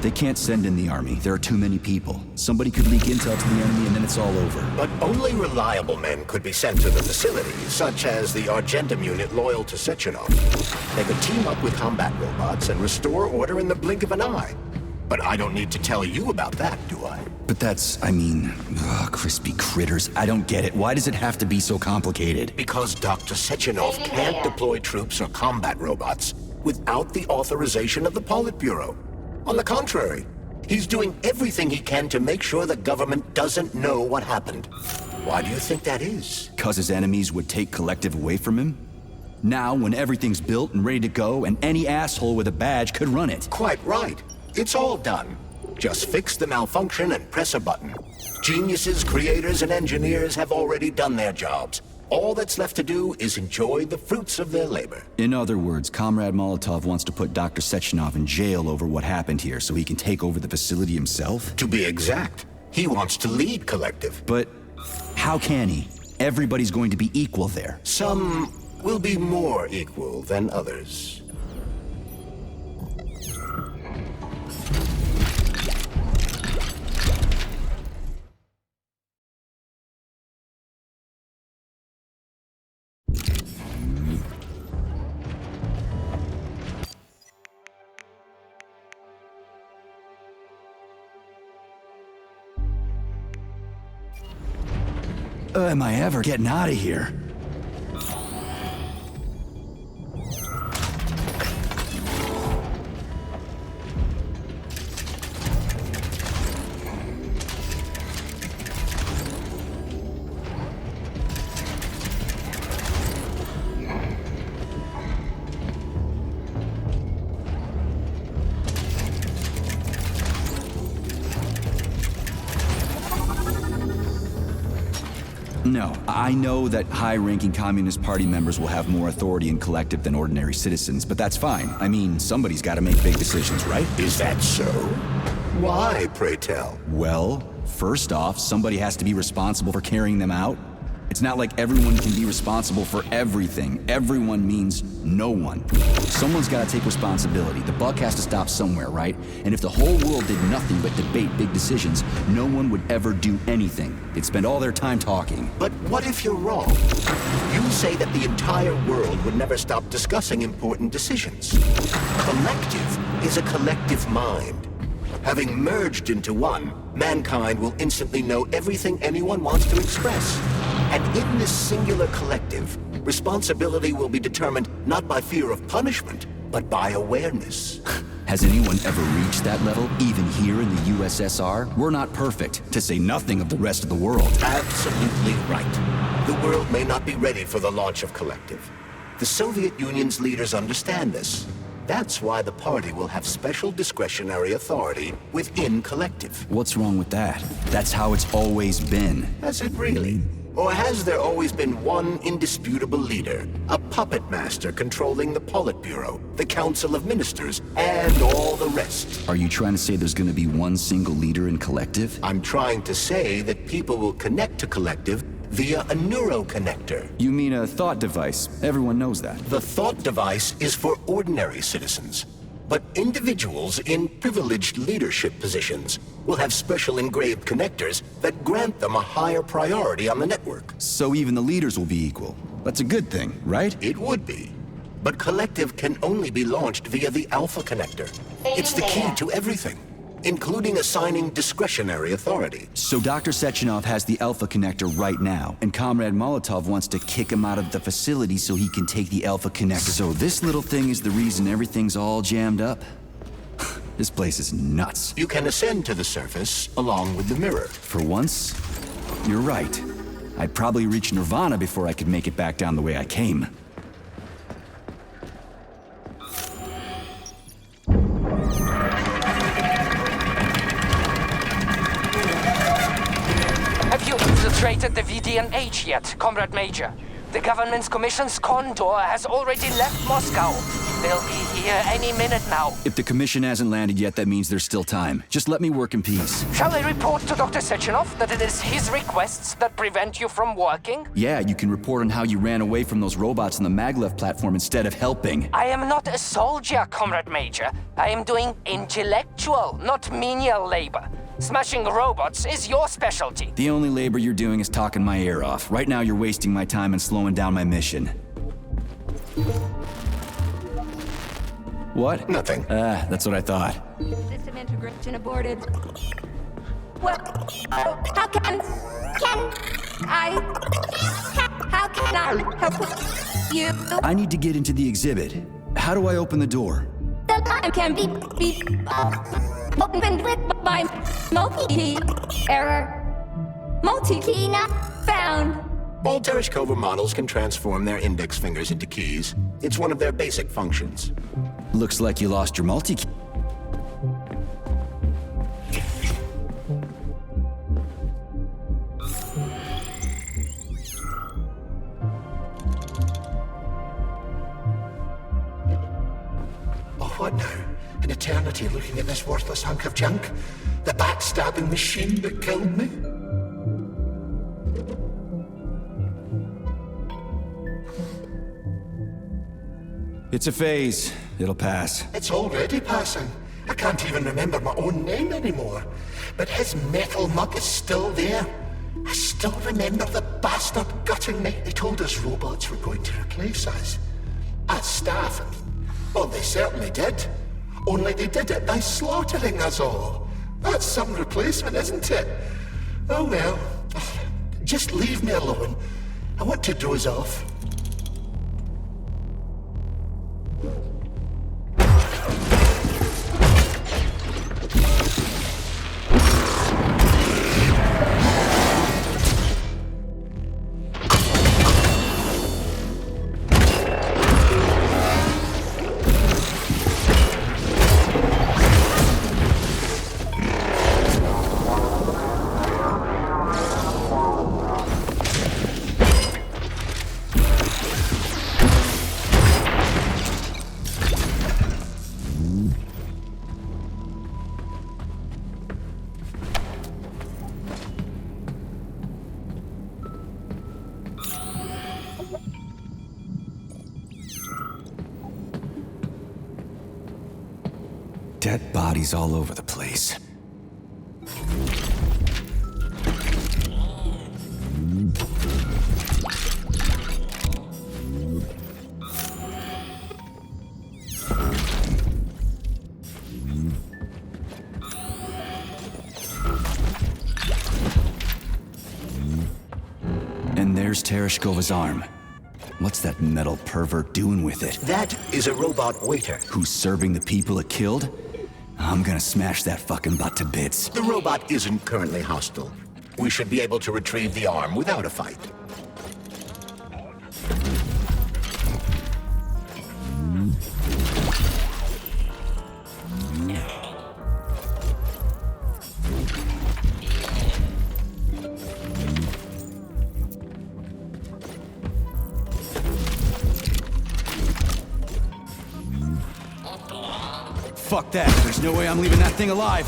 They can't send in the army. There are too many people. Somebody could leak intel to the enemy and then it's all over. But only reliable men could be sent to the facility, such as the Argentum unit loyal to Sechenov. They could team up with combat robots and restore order in the blink of an eye. But I don't need to tell you about that, do I? But that's, crispy critters. I don't get it. Why does it have to be so complicated? Because Dr. Sechenov can't deploy troops or combat robots without the authorization of the Politburo. On the contrary, he's doing everything he can to make sure the government doesn't know what happened. Why do you think that is? 'Cause his enemies would take Collective away from him? Now, when everything's built and ready to go, and any asshole with a badge could run it. Quite right. It's all done. Just fix the malfunction and press a button. Geniuses, creators, and engineers have already done their jobs. All that's left to do is enjoy the fruits of their labor. In other words, Comrade Molotov wants to put Dr. Sechenov in jail over what happened here so he can take over the facility himself? To be exact, he wants to lead Collective. But how can he? Everybody's going to be equal there. Some will be more equal than others. Am I ever getting out of here? No, I know that high-ranking Communist Party members will have more authority in Collective than ordinary citizens, but that's fine. I mean, somebody's got to make big decisions, right? Is that so? Why, pray tell? Well, first off, somebody has to be responsible for carrying them out. It's not like everyone can be responsible for everything. Everyone means no one. Someone's got to take responsibility. The buck has to stop somewhere, right? And if the whole world did nothing but debate big decisions, no one would ever do anything. They'd spend all their time talking. But what if you're wrong? You say that the entire world would never stop discussing important decisions. Collective is a collective mind. Having merged into one, mankind will instantly know everything anyone wants to express. And in this singular collective, responsibility will be determined not by fear of punishment, but by awareness. Has anyone ever reached that level, even here in the USSR? We're not perfect, to say nothing of the rest of the world. Absolutely right. The world may not be ready for the launch of Collective. The Soviet Union's leaders understand this. That's why the party will have special discretionary authority within Collective. What's wrong with that? That's how it's always been. Has it really? Or has there always been one indisputable leader, a puppet master controlling the Politburo, the Council of Ministers, and all the rest? Are you trying to say there's gonna be one single leader in Collective? I'm trying to say that people will connect to Collective via a neuroconnector. You mean a thought device? Everyone knows that. The thought device is for ordinary citizens. But individuals in privileged leadership positions will have special engraved connectors that grant them a higher priority on the network. So even the leaders will be equal. That's a good thing, right? It would be. But Collective can only be launched via the Alpha Connector. It's the key to everything, including assigning discretionary authority. So Dr. Sechenov has the Alpha Connector right now, and Comrade Molotov wants to kick him out of the facility so he can take the Alpha Connector. So this little thing is the reason everything's all jammed up? This place is nuts. You can ascend to the surface along with the mirror. For once, you're right. I'd probably reach Nirvana before I could make it back down the way I came. Have you infiltrated the VDNH yet, Comrade Major? The government's commission's Condor has already left Moscow. They'll be here any minute now. If the commission hasn't landed yet, that means there's still time. Just let me work in peace. Shall I report to Dr. Sechenov that it is his requests that prevent you from working? Yeah, you can report on how you ran away from those robots on the Maglev platform instead of helping. I am not a soldier, Comrade Major. I am doing intellectual, not menial labor. Smashing robots is your specialty. The only labor you're doing is talking my ear off. Right now, you're wasting my time and slowing down my mission. What? Nothing. That's what I thought. System integration aborted. Well, how can I help you? I need to get into the exhibit. How do I open the door? The line can be opened with my multi-key error. Multi-key not found. All Tereshkova models can transform their index fingers into keys. It's one of their basic functions. Looks like you lost your multi-key. Oh, what now? An eternity looking at this worthless hunk of junk? The backstabbing machine that killed me? It's a phase. It'll pass. It's already passing. I can't even remember my own name anymore. But his metal mug is still there. I still remember the bastard gutting me. They told us robots were going to replace us. As staff, I mean. Well, they certainly did. Only they did it by slaughtering us all. That's some replacement, isn't it? Oh well. Just leave me alone. I want to doze off. Dead bodies all over the place. And there's Tereshkova's arm. What's that metal pervert doing with it? That is a robot waiter. Who's serving the people it killed? I'm gonna smash that fucking butt to bits. The robot isn't currently hostile. We should be able to retrieve the arm without a fight. Fuck that. There's no way I'm leaving that thing alive.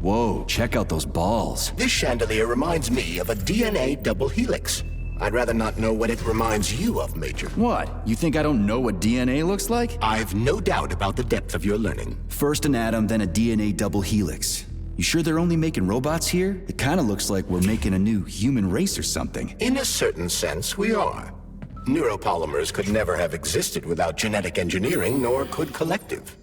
Whoa, check out those balls. This chandelier reminds me of a DNA double helix. I'd rather not know what it reminds you of, Major. What? You think I don't know what DNA looks like? I've no doubt about the depth of your learning. First an atom, then a DNA double helix. You sure they're only making robots here? It kinda looks like we're making a new human race or something. In a certain sense, we are. Neuropolymers could never have existed without genetic engineering, nor could Collective.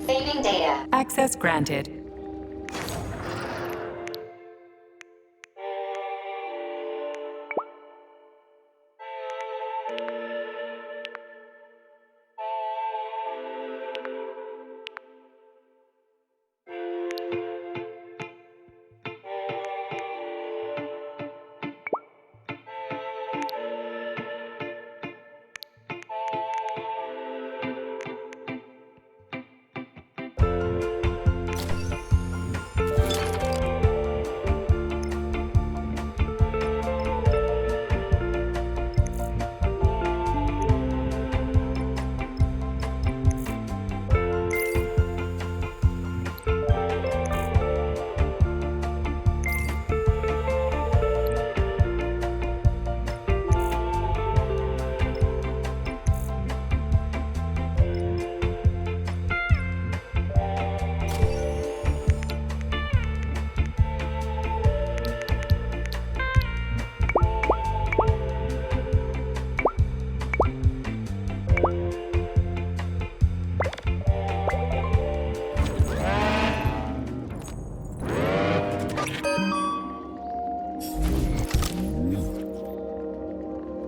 Saving data. Access granted.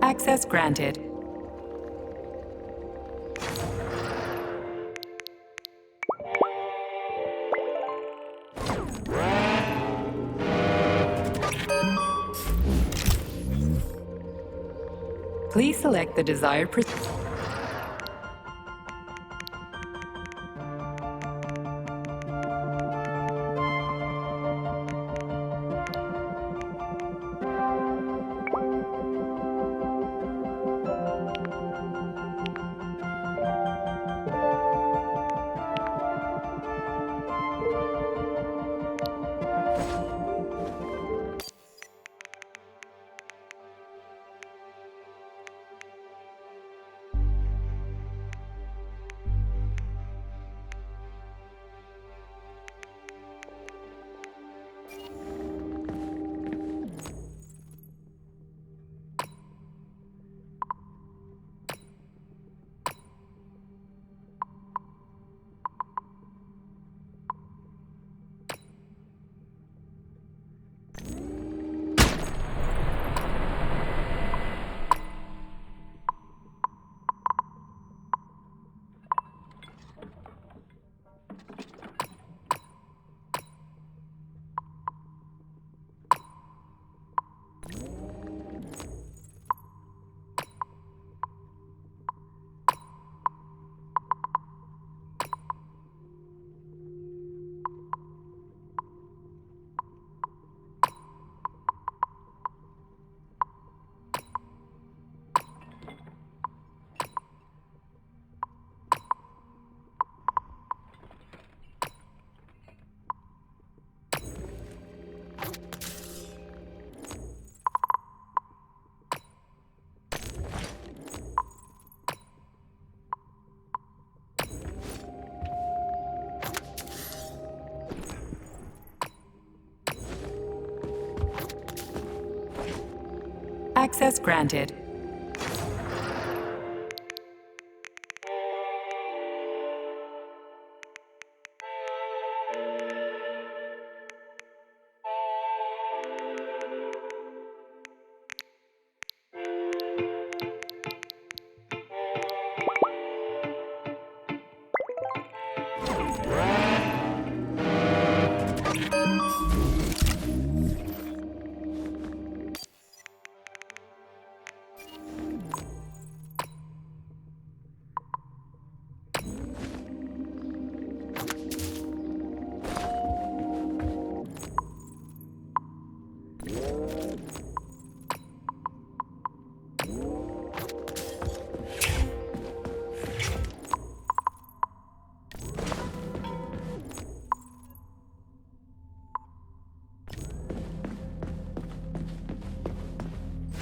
Access granted. Please select the desired Access granted.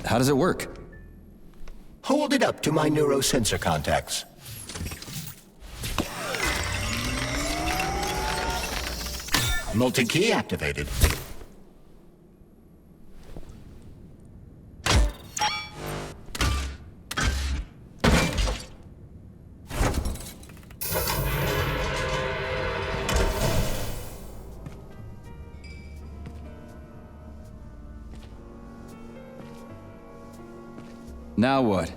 How does it work? Hold it up to my neurosensor contacts. Multi-key activated. Now what?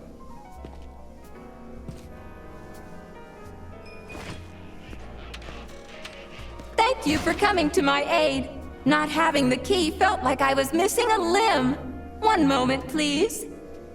Thank you for coming to my aid. Not having the key felt like I was missing a limb. One moment, please.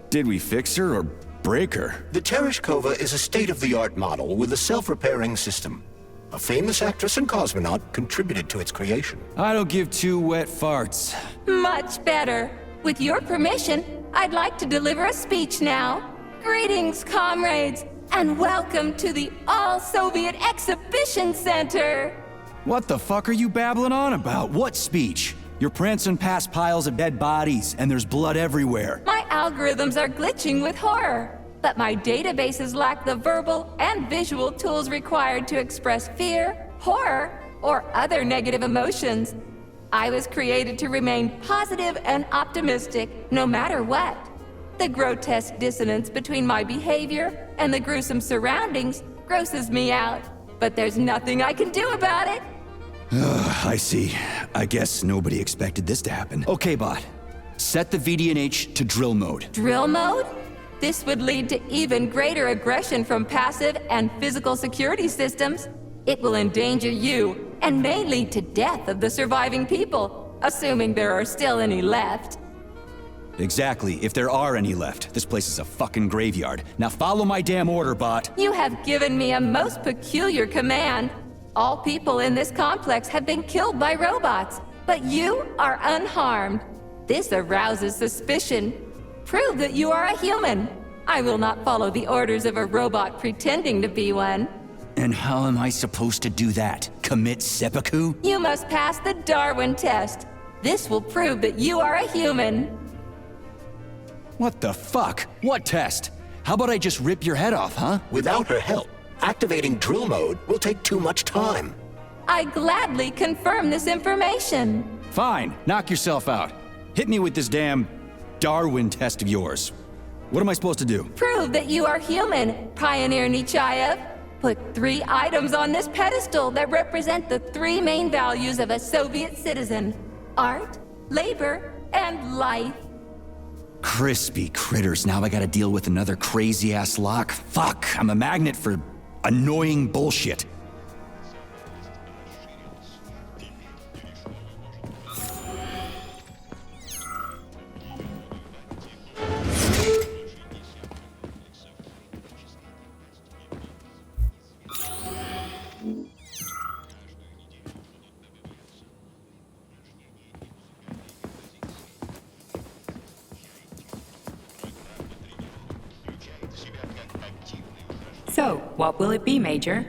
Did we fix her or break her? The Tereshkova is a state-of-the-art model with a self-repairing system. A famous actress and cosmonaut contributed to its creation. I don't give two wet farts. Much better. With your permission, I'd like to deliver a speech now. Greetings, comrades, and welcome to the All-Soviet Exhibition Center. What the fuck are you babbling on about? What speech? You're prancing past piles of dead bodies, and there's blood everywhere. My algorithms are glitching with horror, but my databases lack the verbal and visual tools required to express fear, horror, or other negative emotions. I was created to remain positive and optimistic, no matter what. The grotesque dissonance between my behavior and the gruesome surroundings grosses me out, but there's nothing I can do about it. I see. I guess nobody expected this to happen. Okay, bot. Set the VDNH to drill mode. Drill mode? This would lead to even greater aggression from passive and physical security systems. It will endanger you, and may lead to death of the surviving people, assuming there are still any left. Exactly, if there are any left. This place is a fucking graveyard. Now follow my damn order, bot. You have given me a most peculiar command. All people in this complex have been killed by robots, but you are unharmed. This arouses suspicion. Prove that you are a human. I will not follow the orders of a robot pretending to be one. And how am I supposed to do that? Commit seppuku? You must pass the Darwin test. This will prove that you are a human. What the fuck? What test? How about I just rip your head off, huh? Without her help, activating drill mode will take too much time. I gladly confirm this information. Fine, knock yourself out. Hit me with this damn Darwin test of yours. What am I supposed to do? Prove that you are human, Pioneer Nechayev. Put 3 items on this pedestal that represent the 3 main values of a Soviet citizen: art, labor, and life. Crispy critters, now I gotta deal with another crazy-ass lock. Fuck, I'm a magnet for annoying bullshit. So, what will it be, Major?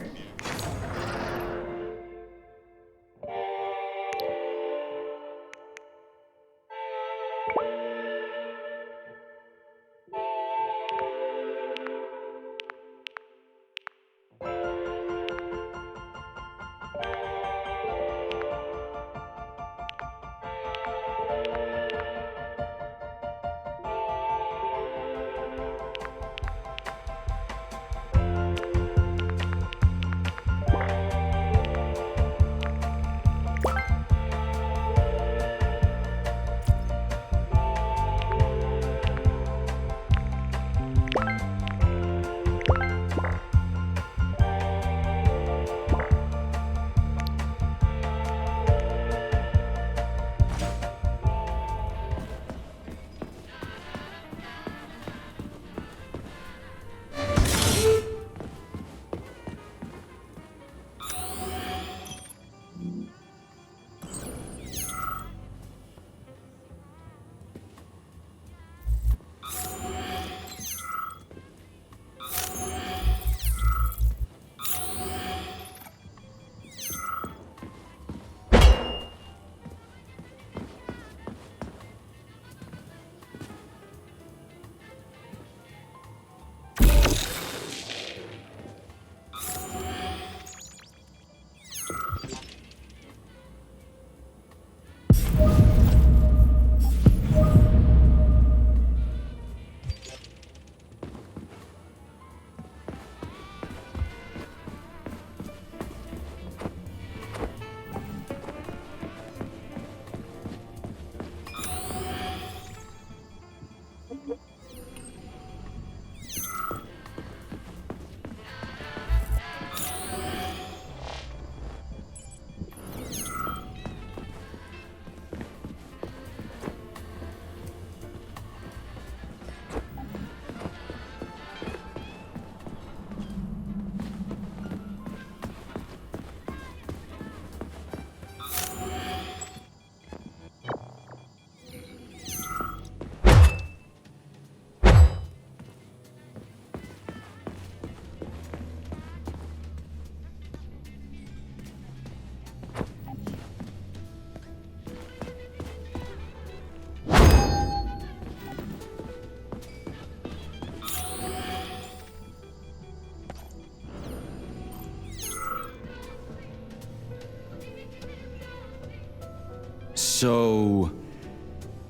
So,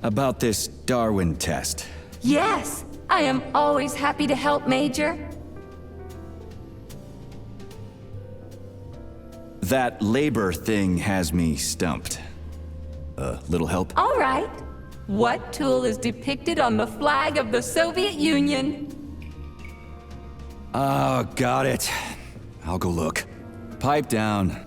about this Darwin test. Yes, I am always happy to help, Major. That labor thing has me stumped. Little help? All right. What tool is depicted on the flag of the Soviet Union? Oh, got it. I'll go look. Pipe down.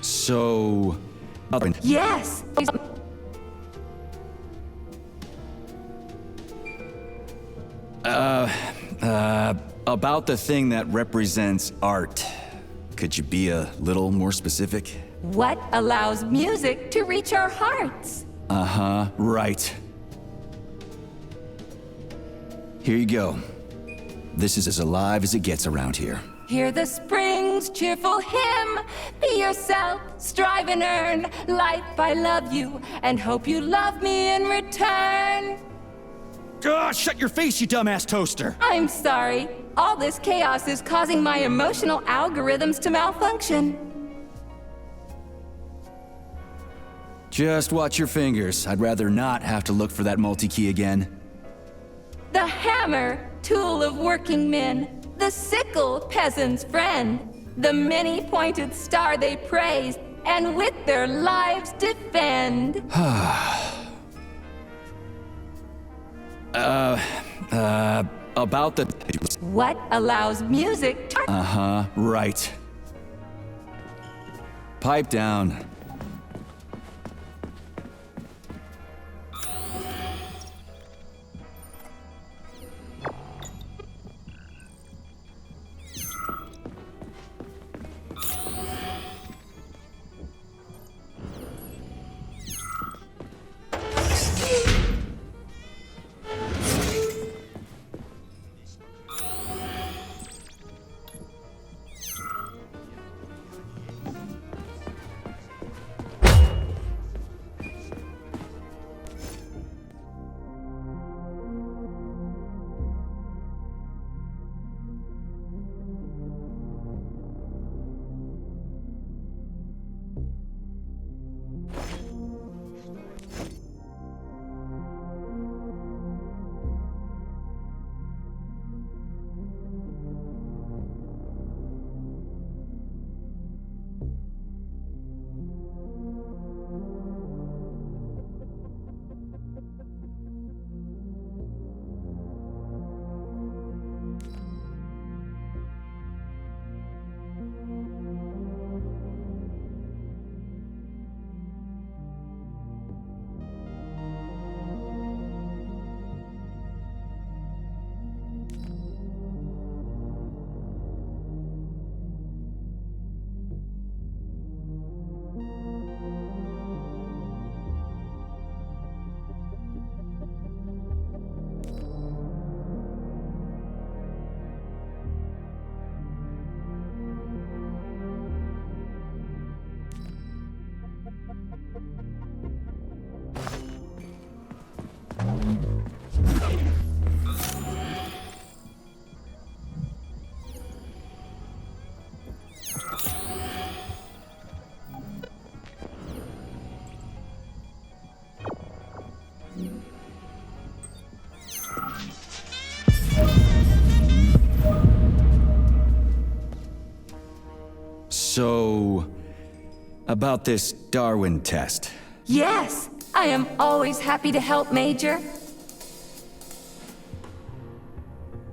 So... Yes. about the thing that represents art. Could you be a little more specific? What allows music to reach our hearts? Uh-huh, right. Here you go. This is as alive as it gets around here. Hear the spring's cheerful hymn. Be yourself, strive and earn. Life, I love you, and hope you love me in return. Shut your face, you dumbass toaster! I'm sorry. All this chaos is causing my emotional algorithms to malfunction. Just watch your fingers. I'd rather not have to look for that multi-key again. The hammer, tool of working men. The sickle, peasant's friend. The many-pointed star they praise, and with their lives defend. About the... What allows music to... Uh-huh, right. Pipe down. So, about this Darwin test. Yes, I am always happy to help, Major.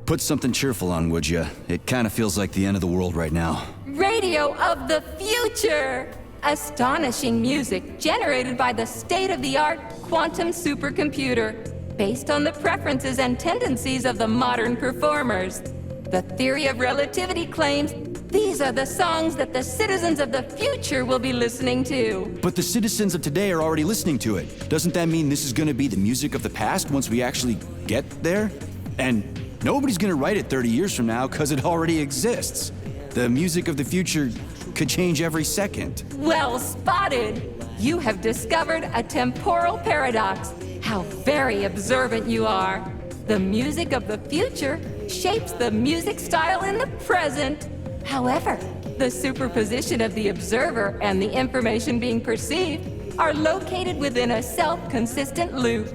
Put something cheerful on, would you? It kind of feels like the end of the world right now. Radio of the future! Astonishing music generated by the state-of-the-art quantum supercomputer, based on the preferences and tendencies of the modern performers. The theory of relativity claims these are the songs that the citizens of the future will be listening to. But the citizens of today are already listening to it. Doesn't that mean this is gonna be the music of the past once we actually get there? And nobody's gonna write it 30 years from now because it already exists. The music of the future could change every second. Well spotted! You have discovered a temporal paradox. How very observant you are. The music of the future shapes the music style in the present. However, the superposition of the observer and the information being perceived are located within a self-consistent loop.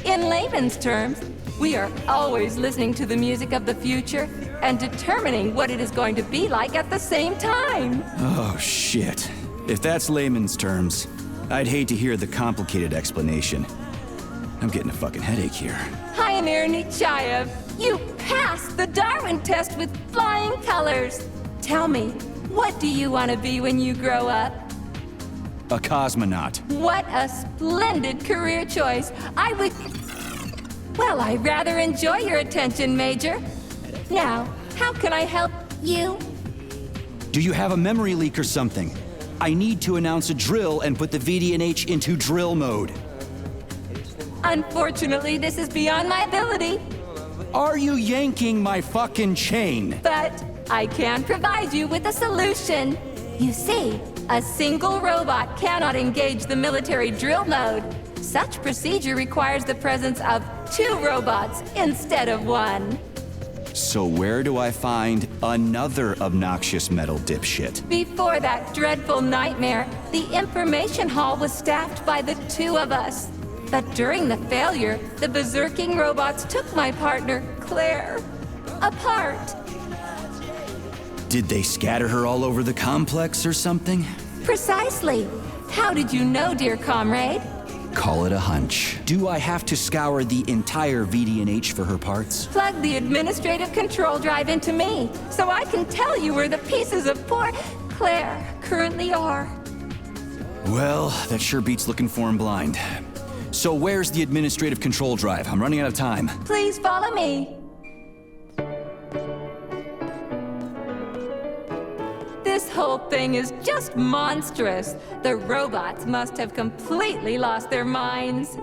In layman's terms, we are always listening to the music of the future and determining what it is going to be like at the same time. Oh, shit. If that's layman's terms, I'd hate to hear the complicated explanation. I'm getting a fucking headache here. Pioneer Nechayev, you passed the Darwin test with flying colors. Tell me, what do you want to be when you grow up? A cosmonaut. What a splendid career choice. Well, I rather enjoy your attention, Major. Now, how can I help you? Do you have a memory leak or something? I need to announce a drill and put the VDNH into drill mode. Unfortunately, this is beyond my ability, Are you yanking my fucking chain? but I can provide you with a solution. You see, a single robot cannot engage the military drill mode. Such procedure requires the presence of 2 robots instead of 1. So where do I find another obnoxious metal dipshit? Before that dreadful nightmare, the information hall was staffed by the 2 of us. But during the failure, the berserking robots took my partner, Claire, apart. Did they scatter her all over the complex or something? Precisely. How did you know, dear comrade? Call it a hunch. Do I have to scour the entire VDNH for her parts? Plug the administrative control drive into me, so I can tell you where the pieces of poor Claire currently are. Well, that sure beats looking for him blind. So where's the administrative control drive? I'm running out of time. Please follow me. This whole thing is just monstrous. The robots must have completely lost their minds.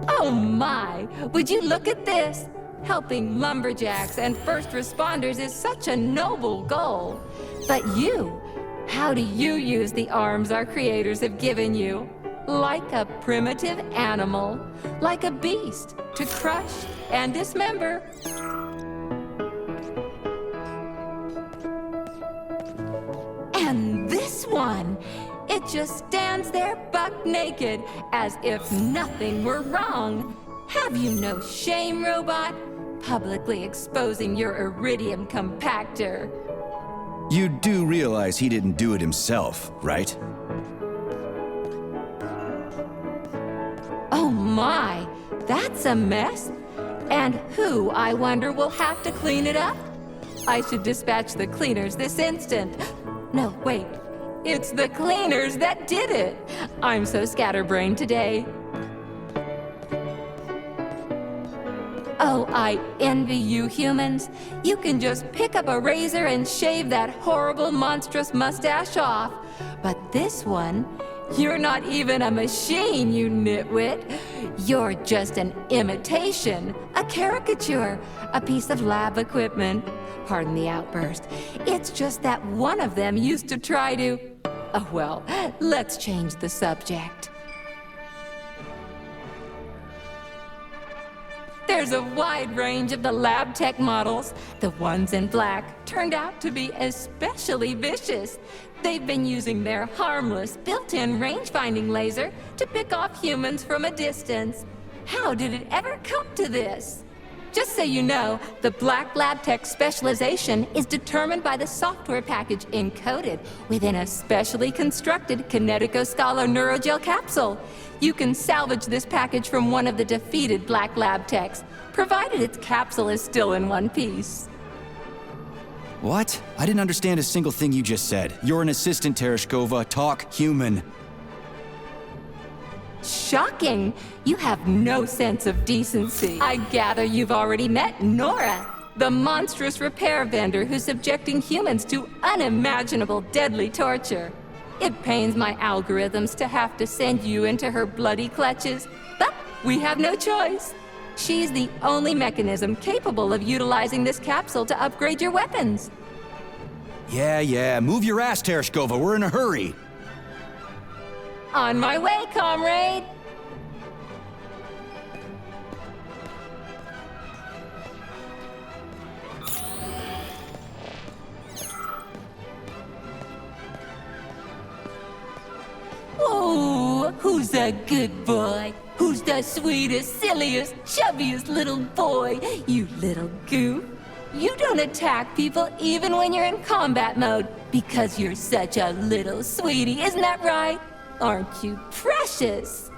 Oh my! Would you look at this? Helping lumberjacks and first responders is such a noble goal. But you, how do you use the arms our creators have given you? Like a primitive animal, like a beast, to crush and dismember. And this one, it just stands there buck naked, as if nothing were wrong. Have you no shame, robot? Publicly exposing your iridium compactor. You do realize he didn't do it himself, right? Oh my, that's a mess. And who, I wonder, will have to clean it up? I should dispatch the cleaners this instant. No, wait. It's the cleaners that did it. I'm so scatterbrained today. Oh, I envy you humans. You can just pick up a razor and shave that horrible, monstrous mustache off. But this one, you're not even a machine, you nitwit. You're just an imitation, a caricature, a piece of lab equipment. Pardon the outburst. It's just that one of them used to try to... Oh, well, let's change the subject. There's a wide range of the lab tech models. The ones in black turned out to be especially vicious. They've been using their harmless, built-in range-finding laser to pick off humans from a distance. How did it ever come to this? Just so you know, the Black Lab Tech specialization is determined by the software package encoded within a specially constructed Kinetico-Scala Neurogel capsule. You can salvage this package from one of the defeated Black Lab Techs, provided its capsule is still in one piece. What? I didn't understand a single thing you just said. You're an assistant, Tereshkova. Talk human. Shocking! You have no sense of decency. I gather you've already met Nora, the monstrous repair vendor who's subjecting humans to unimaginable deadly torture. It pains my algorithms to have to send you into her bloody clutches, but we have no choice. She's the only mechanism capable of utilizing this capsule to upgrade your weapons. Yeah, move your ass, Tereshkova. We're in a hurry. On my way, comrade! Oh, who's a good boy? Who's the sweetest, silliest, chubbiest little boy? You little goof. You don't attack people even when you're in combat mode because you're such a little sweetie, isn't that right? Aren't you precious?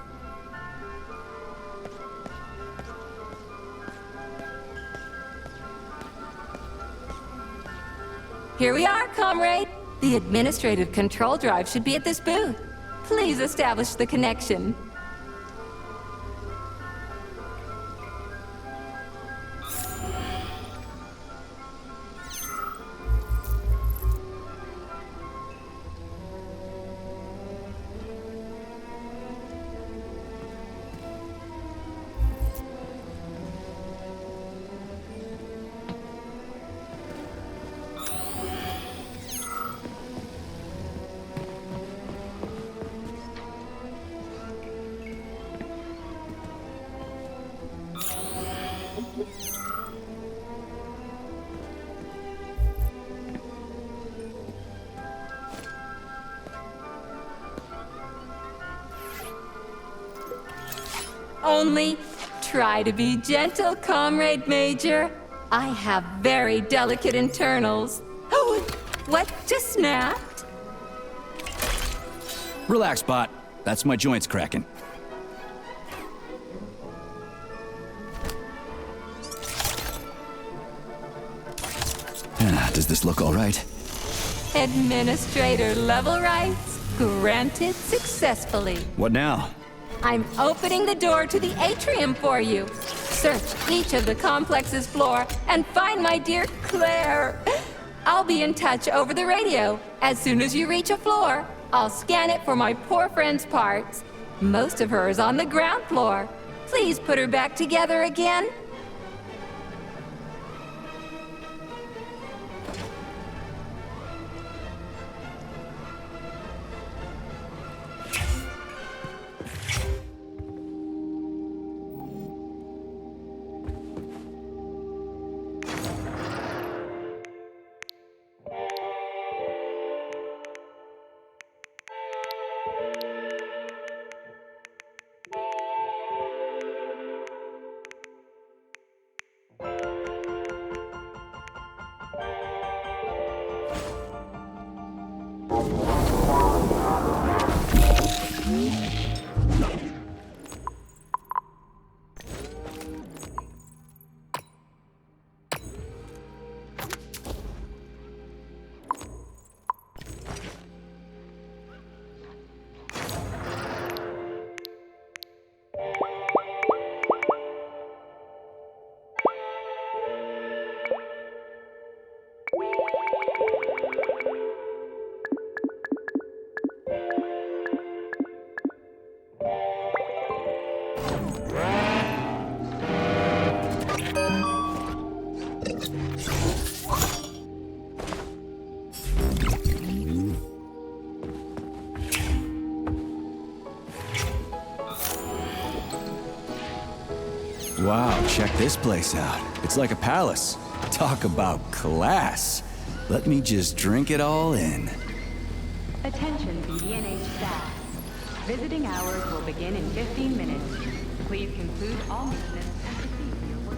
Here we are, comrade. The administrative control drive should be at this booth. Please establish the connection. Only try to be gentle, Comrade Major. I have very delicate internals. Oh, what just snapped? Relax, bot. That's my joints cracking. Does this look all right? Administrator level rights granted successfully. What now? I'm opening the door to the atrium for you. Search each of the complex's floor and find my dear Claire. I'll be in touch over the radio. As soon as you reach a floor, I'll scan it for my poor friend's parts. Most of her is on the ground floor. Please put her back together again. Wow, check this place out. It's like a palace. Talk about class. Let me just drink it all in. Attention BDNH staff. Visiting hours will begin in 15 minutes. Please conclude all movements and proceed with your work.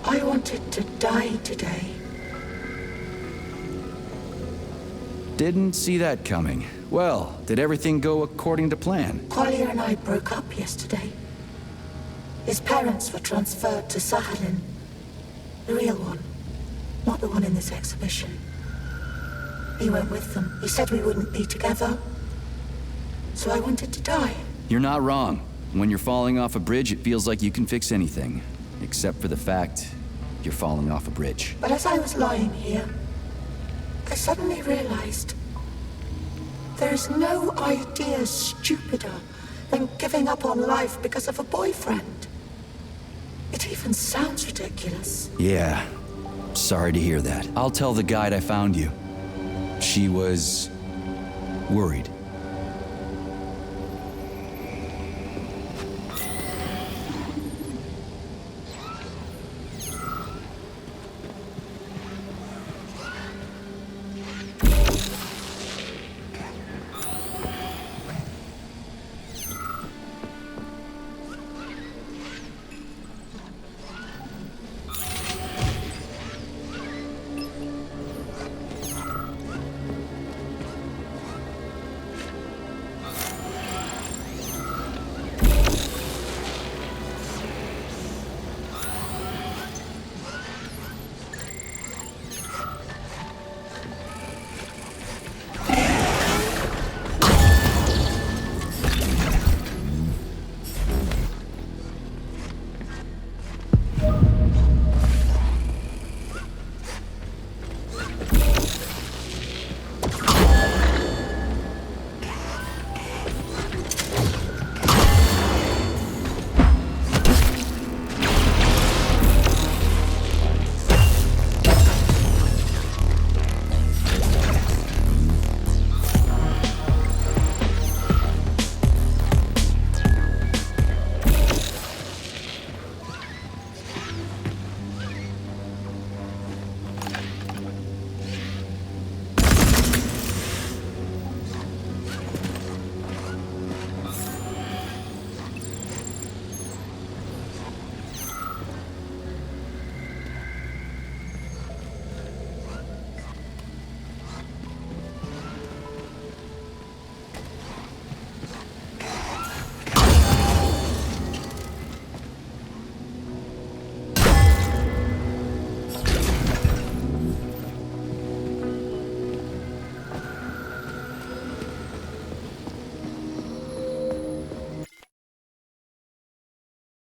I wanted to die today. Didn't see that coming. Well, did everything go according to plan? Collier and I broke up yesterday. His parents were transferred to Sahalin. The real one, not the one in this exhibition. He went with them. He said we wouldn't be together. So I wanted to die. You're not wrong. When you're falling off a bridge, it feels like you can fix anything. Except for the fact you're falling off a bridge. But as I was lying here, I suddenly realized there is no idea stupider than giving up on life because of a boyfriend. It even sounds ridiculous. Yeah. Sorry to hear that. I'll tell the guide I found you. She was worried.